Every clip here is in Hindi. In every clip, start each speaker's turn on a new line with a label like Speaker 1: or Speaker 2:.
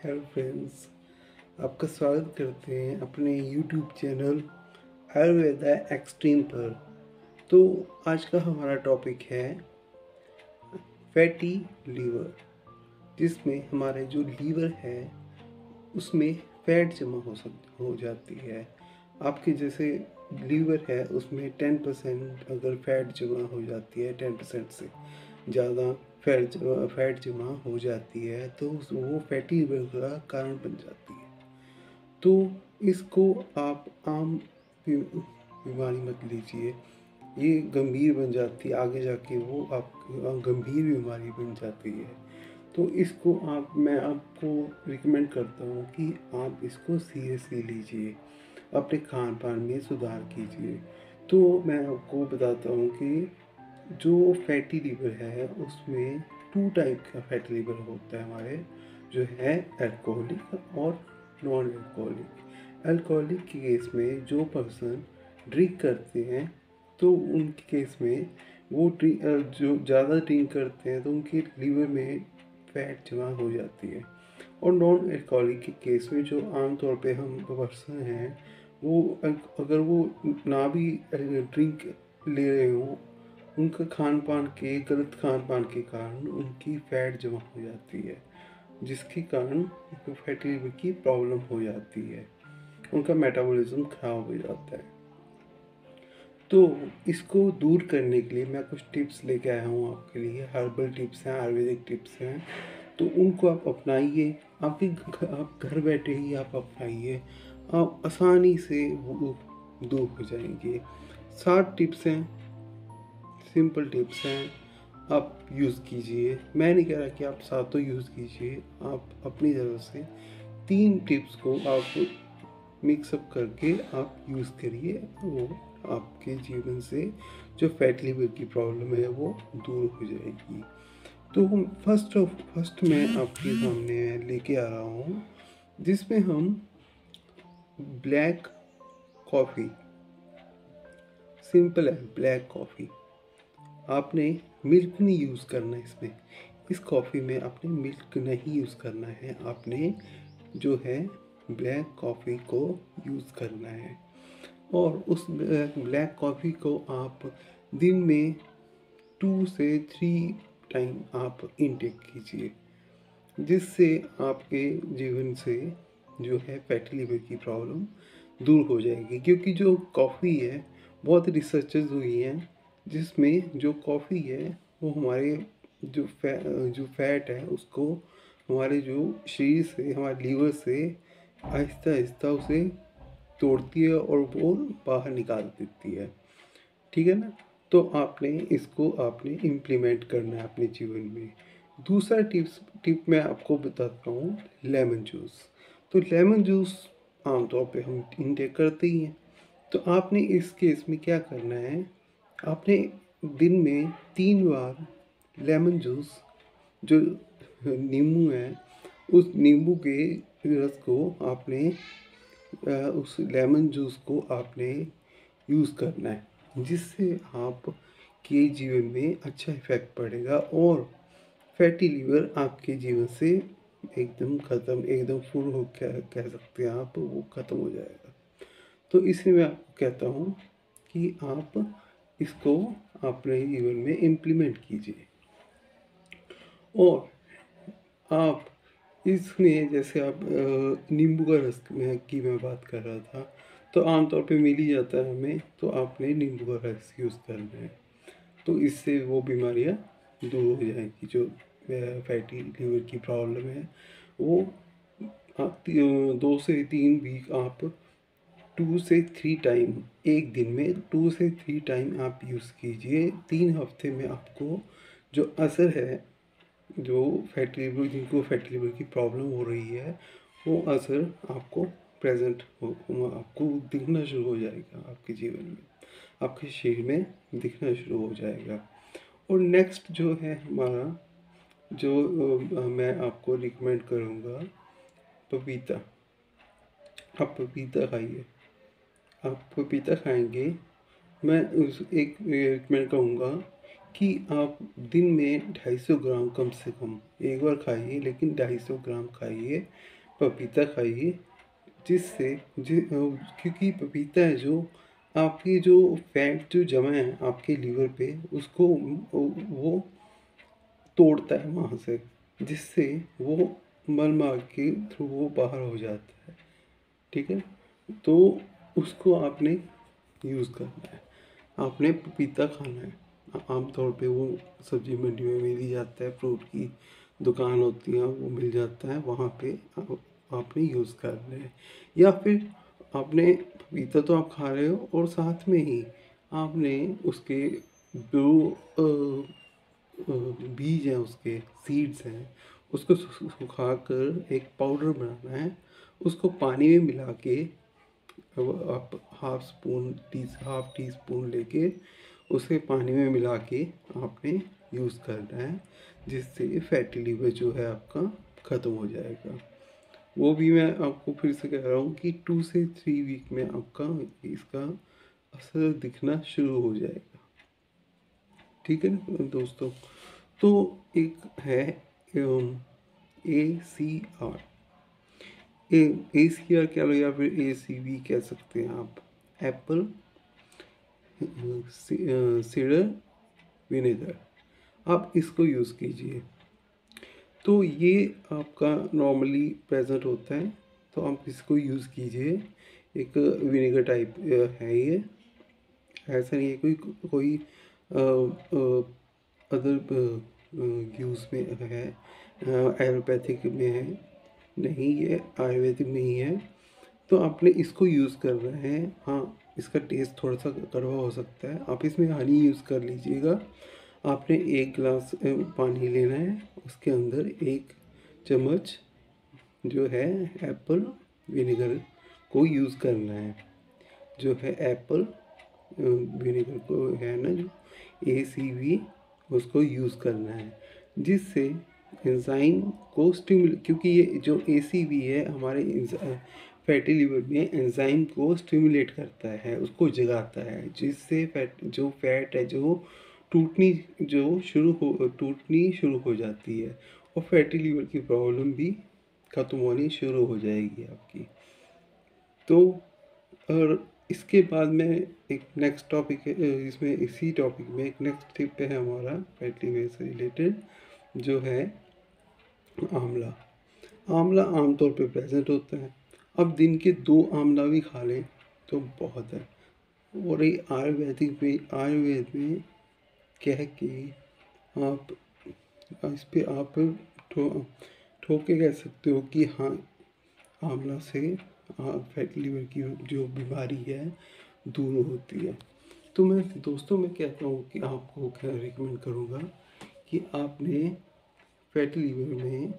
Speaker 1: हेलो फ्रेंड्स, आपका स्वागत करते हैं अपने यूट्यूब चैनल आयुर्वेदा एक्सट्रीम पर। तो आज का हमारा टॉपिक है फैटी लीवर, जिसमें हमारे जो लीवर है उसमें फैट जमा हो जाती है। आपके जैसे लीवर है उसमें 10% अगर फैट जमा हो जाती है, 10% से ज़्यादा फैट जमा हो जाती है तो वो फैटी लीवर का कारण बन जाती है। तो इसको आप आम बीमारी मत लीजिए, ये गंभीर बन जाती है, आगे जाके वो आप गंभीर बीमारी बन जाती है। तो इसको मैं आपको रिकमेंड करता हूँ कि आप इसको सीरियसली लीजिए, अपने खान पान में सुधार कीजिए। तो मैं आपको बताता हूँ कि जो फैटी लीवर है उसमें 2 टाइप का फैटी लीवर होता है हमारे, जो है अल्कोहलिक और non alcoholic. Alcoholic K case में जो पर्सन ड्रिंक करते हैं तो उनके केस में वो जो ज़्यादा ड्रिंक करते हैं तो उनके लीवर में फैट जमा हो जाती है। और नॉन अल्कोहलिक के केस में जो आमतौर पे हम पर्सन हैं वो अगर वो ना भी ड्रिंक ले रहे हों, उनका गलत खान पान के कारण उनकी फैट जमा हो जाती है, जिसके कारण फैटी लिवर की प्रॉब्लम हो जाती है, उनका मेटाबॉलिज्म खराब हो जाता है। तो इसको दूर करने के लिए मैं कुछ टिप्स लेके आया हूँ आपके लिए। हर्बल टिप्स हैं, आयुर्वेदिक टिप्स हैं, तो उनको आप अपनाइए। आप घर बैठे ही आप अपनाइए, आप आसानी से वो दूर हो जाएंगे। 7 टिप्स हैं, सिंपल टिप्स हैं, आप यूज़ कीजिए। मैं नहीं कह रहा कि आप सातों यूज़ कीजिए, आप अपनी तरफ से 3 टिप्स को आप मिक्सअप करके आप यूज़ करिए। वो आपके जीवन से जो फैट लीवर की प्रॉब्लम है वो दूर हो जाएगी। तो फर्स्ट मैं आपके सामने लेके आ रहा हूँ, जिसमें हम ब्लैक कॉफ़ी, सिंपल है ब्लैक कॉफ़ी। आपने मिल्क नहीं यूज़ करना है इसमें, इस कॉफ़ी में आपने मिल्क नहीं यूज़ करना है, आपने जो है ब्लैक कॉफ़ी को यूज़ करना है। और उस ब्लैक कॉफ़ी को आप दिन में 2 से 3 टाइम आप इनटेक कीजिए, जिससे आपके जीवन से जो है फैटी लिवर की प्रॉब्लम दूर हो जाएगी। क्योंकि जो कॉफ़ी है, बहुत रिसर्चेज हुई हैं जिसमें जो कॉफ़ी है वो हमारे जो फैट है उसको हमारे जो शरीर से, हमारे लीवर से आहिस्ता आहिस्ता उसे तोड़ती है और वो बाहर निकाल देती है। ठीक है ना? तो आपने इम्प्लीमेंट करना है अपने जीवन में। दूसरा टिप मैं आपको बताता हूँ, लेमन जूस। तो लेमन जूस आमतौर पे हम इनटेक करते ही हैं। तो आपने इस केस में क्या करना है, आपने दिन में 3 बार लेमन जूस, जो नींबू है, उस नींबू के रस को आपने उस लेमन जूस को आपने यूज़ करना है, जिससे आपके जीवन में अच्छा इफेक्ट पड़ेगा और फैटी लीवर आपके जीवन से एकदम फुल हो, कह सकते हैं आप, वो ख़त्म हो जाएगा। तो इसलिए मैं आपको कहता हूँ कि आप इसको अपने जीवन में इम्प्लीमेंट कीजिए। और आप इसमें जैसे आप नींबू का रस की मैं बात कर रहा था, तो आमतौर पे मिल ही जाता है हमें, तो आपने नींबू का रस यूज़ करना है। तो इससे वो बीमारियाँ दूर हो जाएंगी, जो फैटी लीवर की प्रॉब्लम है वो। आप 2 से 3 वीक आप 2 से 3 टाइम, एक दिन में 2 से 3 टाइम आप यूज़ कीजिए। 3 हफ्ते में आपको जो असर है, जो जिनको फैटी लिवर की प्रॉब्लम हो रही है, वो असर आपको आपको दिखना शुरू हो जाएगा, आपके जीवन में, आपके शरीर में दिखना शुरू हो जाएगा। और नेक्स्ट जो है हमारा, जो मैं आपको रिकमेंड करूँगा, पपीता। आप पपीता खाइए, आप पपीता खाएंगे, मैं उस एक रिकमेंड करूँगा कि आप दिन में 250 ग्राम कम से कम एक बार खाइए, लेकिन 250 ग्राम खाइए, पपीता खाइए, जिससे क्योंकि पपीता है जो आपकी जो फैट जो जमा है आपके लीवर पे, उसको वो तोड़ता है वहाँ से, जिससे वो मल मार्ग के थ्रू वो बाहर हो जाता है। ठीक है, तो उसको आपने यूज़ करना है, आपने पपीता खाना है। आमतौर पे वो सब्जी मंडी में मिल ही जाता है, फ्रूट की दुकान होती है वो मिल जाता है, वहाँ पे आपने यूज़ करना है। या फिर आपने पपीता तो आप खा रहे हो और साथ में ही आपने उसके जो बीज हैं, उसके सीड्स हैं, उसको सुखा कर एक पाउडर बनाना है। उसको पानी में मिला के अब आप हाफ टी स्पून लेके उसे पानी में मिला के आपने यूज़ करना है, जिससे फैटी लिवर जो है आपका ख़त्म हो जाएगा। वो भी मैं आपको फिर से कह रहा हूँ कि 2 से 3 वीक में आपका इसका असर दिखना शुरू हो जाएगा। ठीक है ना दोस्तों। तो एक है ACR, ACR कह लो या फिर ACV कह सकते हैं आप, एप्पल सीडर विनेगर, आप इसको यूज़ कीजिए। तो ये आपका नॉर्मली प्रेजेंट होता है, तो आप इसको यूज़ कीजिए। एक विनेगर टाइप है ये, ऐसा नहीं है कोई अदर यूज़ में है, एलोपैथिक में है नहीं, ये आयुर्वेदिक में ही है। तो आपने इसको यूज़ करना है। हाँ, इसका टेस्ट थोड़ा सा कड़वा हो सकता है, आप इसमें हनी यूज़ कर लीजिएगा। आपने 1 गिलास पानी लेना है, उसके अंदर 1 चम्मच जो है एप्पल विनेगर को यूज़ करना है। जो है एप्पल विनेगर को है ना, जो ACV, उसको यूज़ करना है, जिससे एंजाइम को स्टिमुलेट, क्योंकि ये जो ACV है हमारे फैटी लिवर में एंजाइम को स्टिमुलेट करता है, उसको जगाता है, जिससे फैट है जो टूटनी शुरू हो जाती है, और फैटी लिवर की प्रॉब्लम भी ख़त्म होनी शुरू हो जाएगी आपकी। तो और इसके बाद में एक नेक्स्ट टॉपिक है, इसमें इसी टॉपिक में एक नेक्स्ट टिप पे है हमारा फैटी लिवर से रिलेटेड, जो है आंवला। आंवला आमतौर पे प्रेजेंट होता है, अब दिन के 2 आंवला भी खा लें तो बहुत है। और ये आयुर्वेद में कह के आप इस पे आप ठोक के कह सकते हो कि हाँ, आंवला से फैटी लिवर की जो बीमारी है दूर होती है। तो मैं दोस्तों मैं कहता हूँ कि आपको क्या रिकमेंड करूँगा कि आपने फैटी लिवर में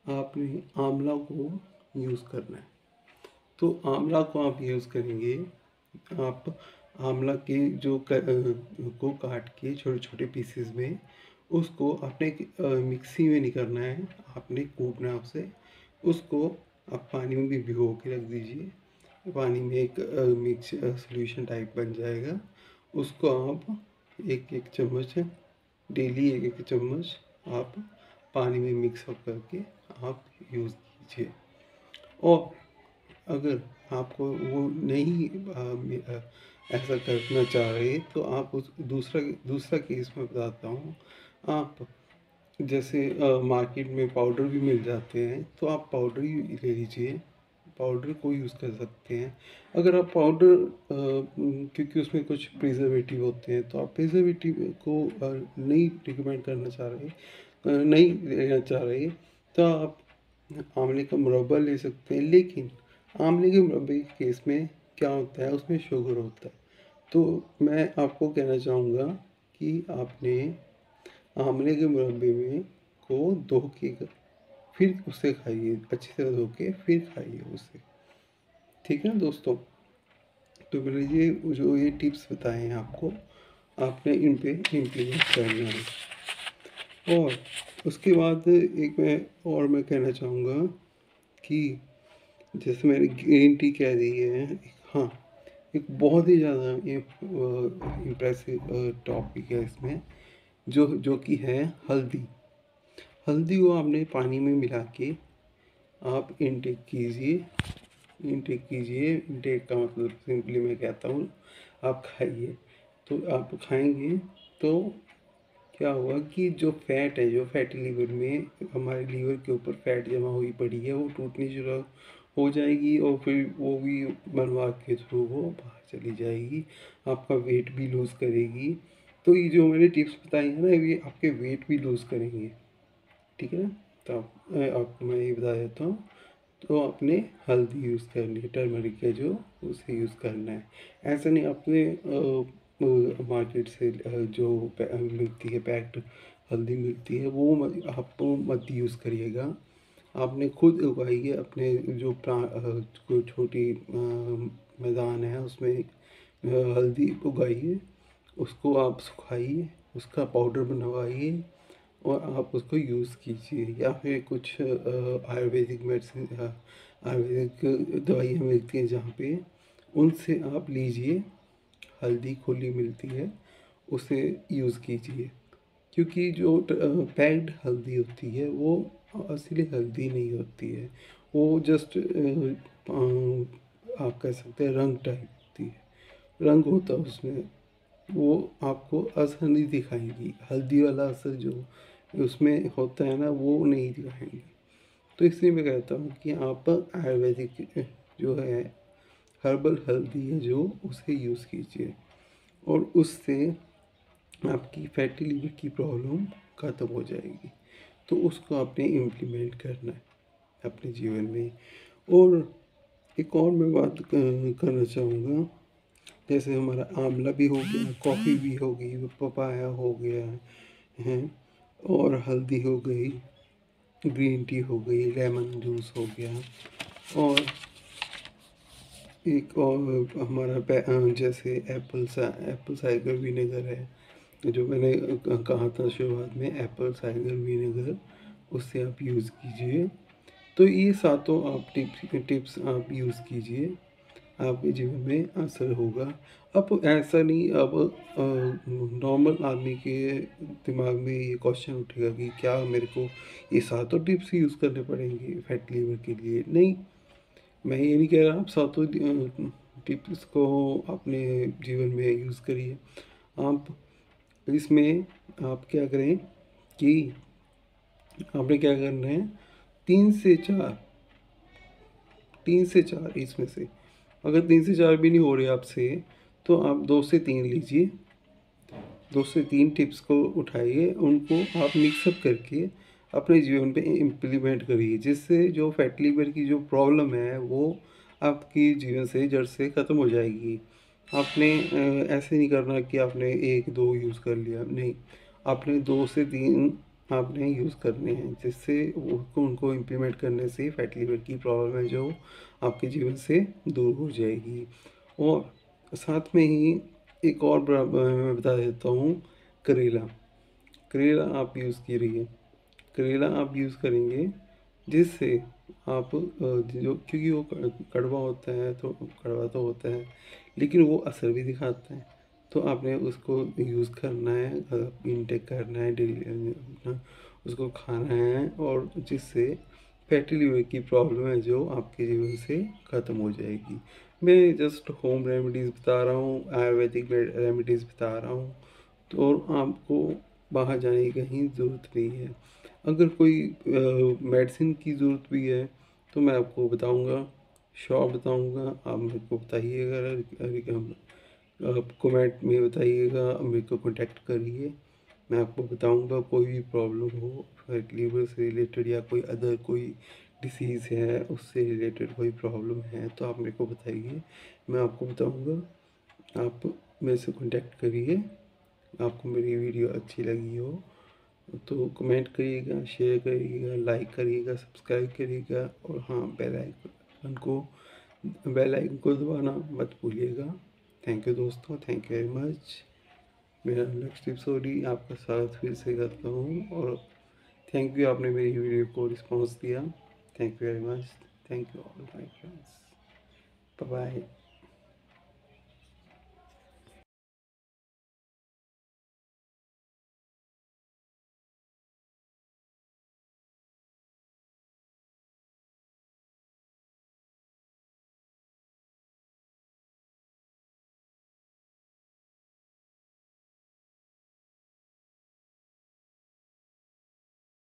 Speaker 1: आपने आंवला को यूज़ करना है। तो आंवला को आप यूज़ करेंगे, आप आंवला के को काट के छोटे छोटे पीसेस में, उसको आपने मिक्सी में नहीं करना है, आपने कूटना है उसे। उसको आप पानी में भी भिगो के रख दीजिए, पानी में एक मिक्स सॉल्यूशन टाइप बन जाएगा। उसको आप 1 1 चम्मच डेली 1 1 चम्मच आप पानी में मिक्स अप करके आप यूज़ कीजिए। और अगर आपको वो नहीं ऐसा करना चाह रहे, तो आप उस दूसरा केस मैं बताता हूँ। आप जैसे मार्केट में पाउडर भी मिल जाते हैं, तो आप पाउडर ही ले लीजिए, पाउडर को यूज़ कर सकते हैं। अगर आप पाउडर क्योंकि उसमें कुछ प्रिजर्वेटिव होते हैं, तो आप प्रिजर्वेटिव को नहीं रिकमेंड करना चाह रहे, नहीं लेना चाह रहे, तो आप आंवले का मुरब्बा ले सकते हैं। लेकिन आंवले के मुरब्बे के केस में क्या होता है, उसमें शुगर होता है। तो मैं आपको कहना चाहूँगा कि आपने आंवले के मुरब्बे में को धो के फिर उसे खाइए, अच्छी तरह धो के फिर खाइए उसे। ठीक है ना दोस्तों। तो मैंने ये टिप्स बताए हैं आपको, आपने इन पे इम्प्लीमेंट करना है। और उसके बाद मैं कहना चाहूँगा कि जैसे मैंने ग्रीन टी कह दी है, हाँ, एक बहुत ही ज़्यादा इम्प्रेसिव टॉपिक है इसमें, जो जो कि है हल्दी। हल्दी को आपने पानी में मिला के आप इनटेक कीजिए। इनटेक का मतलब सिंपली मैं कहता हूँ आप खाइए। तो आप खाएंगे तो क्या हुआ कि जो फैट है, जो फैटी लीवर में, हमारे लीवर के ऊपर फैट जमा हुई पड़ी है, वो टूटनी शुरू हो जाएगी और फिर वो भी बनवा के थ्रू वो बाहर चली जाएगी। आपका वेट भी लूज़ करेगी। तो ये जो मैंने टिप्स बताई है ना, ये आपके वेट भी लूज़ करेंगे। ठीक है ना। तो आपको मैं ये बता देता हूँ। तो आपने हल्दी यूज़ करनी है, टर्मरिक है जो, उसे यूज़ करना है। ऐसा नहीं आपने मार्केट से जो मिलती है पैक्ड हल्दी मिलती है वो आप मत यूज़ करिएगा। आपने खुद उगाइए अपने जो कोई छोटी मैदान है उसमें हल्दी उगाइए। उसको आप सुखाइए, उसका पाउडर बनवाइए और आप उसको यूज़ कीजिए। या फिर कुछ आयुर्वेदिक मेडिसिन, आयुर्वेदिक दवाइयाँ मिलती हैं जहाँ पे, उनसे आप लीजिए। हल्दी खुली मिलती है, उसे यूज़ कीजिए। क्योंकि जो पैक्ड हल्दी होती है वो असली हल्दी नहीं होती है। वो जस्ट आप कह सकते हैं रंग टाइप होती है, रंग होता है उसमें। वो आपको असर नहीं दिखाएंगी, हल्दी वाला असर जो उसमें होता है ना वो नहीं दिखाएंगी। तो इसलिए मैं कहता हूँ कि आप आयुर्वेदिक जो है हर्बल हल्दी है जो, उसे यूज़ कीजिए और उससे आपकी फैटी लीवर की प्रॉब्लम ख़त्म हो जाएगी। तो उसको आपने इम्प्लीमेंट करना है अपने जीवन में। और एक और मैं बात करना चाहूँगा। जैसे हमारा आंवला भी हो गया, कॉफ़ी भी हो गई, पपाया हो गया है, और हल्दी हो गई, ग्रीन टी हो गई, लेमन जूस हो गया, और एक और हमारा जैसे एप्पल साइडर विनेगर है जो मैंने कहा था शुरुआत में, एप्पल साइडर विनेगर, उससे आप यूज़ कीजिए। तो ये सातों आप टिप्स आप यूज़ कीजिए, आपके जीवन में असर होगा। अब ऐसा नहीं, अब नॉर्मल आदमी के दिमाग में ये क्वेश्चन उठेगा कि क्या मेरे को ये सातों टिप्स यूज़ करने पड़ेंगे फैट लीवर के लिए? नहीं, मैं ये नहीं कह रहा आप सातों टिप्स को अपने जीवन में यूज़ करिए। आप इसमें आप क्या करें कि आपने क्या करना है, 3 से 4, 3 से 4 इसमें से, अगर 3 से 4 भी नहीं हो रहे आपसे, तो आप 2 से 3 लीजिए। 2 से 3 टिप्स को उठाइए, उनको आप मिक्सअप करके अपने जीवन पे इम्प्लीमेंट करिए, जिससे जो फैट लीवर की जो प्रॉब्लम है वो आपकी जीवन से जड़ से ख़त्म हो जाएगी। आपने ऐसे नहीं करना कि आपने 1-2 यूज़ कर लिया, नहीं, आपने 2 से 3 आपने यूज़ करने हैं, जिससे उनको इम्प्लीमेंट करने से फैट लीवर की प्रॉब्लम है जो आपके जीवन से दूर हो जाएगी। और साथ में ही एक और मैं बता देता हूँ, करेला। करेला आप यूज़ कीजिए। करेला आप यूज़ करेंगे जिससे आप जो, क्योंकि वो कड़वा होता है, तो कड़वा तो होता है लेकिन वो असर भी दिखाता है। तो आपने उसको यूज़ करना है, इनटेक करना है डेली, अपना उसको खाना है, और जिससे फैटी लिवर की प्रॉब्लम है जो आपके जीवन से ख़त्म हो जाएगी। मैं जस्ट होम रेमेडीज़ बता रहा हूँ, आयुर्वेदिक रेमेडीज़ बता रहा हूँ। तो आपको बाहर जाने की कहीं ज़रूरत नहीं है। अगर कोई मेडिसिन की ज़रूरत भी है तो मैं आपको बताऊंगा, शॉप बताऊंगा, आप मेरे को बताइएगा, आप कमेंट में बताइएगा, मेरे को कांटेक्ट करिए। मैं आपको बताऊंगा कोई भी प्रॉब्लम हो, फैट लीवर से रिलेटेड या कोई अदर कोई डिसीज़ है उससे रिलेटेड कोई प्रॉब्लम है तो आप मेरे को बताइए, मैं आपको बताऊंगा। आप मेरे से कांटेक्ट करिए। आपको मेरी वीडियो अच्छी लगी हो तो कमेंट करिएगा, शेयर करिएगा, लाइक करिएगा, सब्सक्राइब करिएगा, और हाँ, बेल आइकन को दबाना मत भूलिएगा। थैंक यू दोस्तों, थैंक यू वेरी मच। मेरा नेक्स्ट एपिसोड ही आपका साथ फिर से करता हूँ, और थैंक यू, आपने मेरी वीडियो को रिस्पॉन्स दिया। Thank you very much. Thank you all my friends. Bye bye.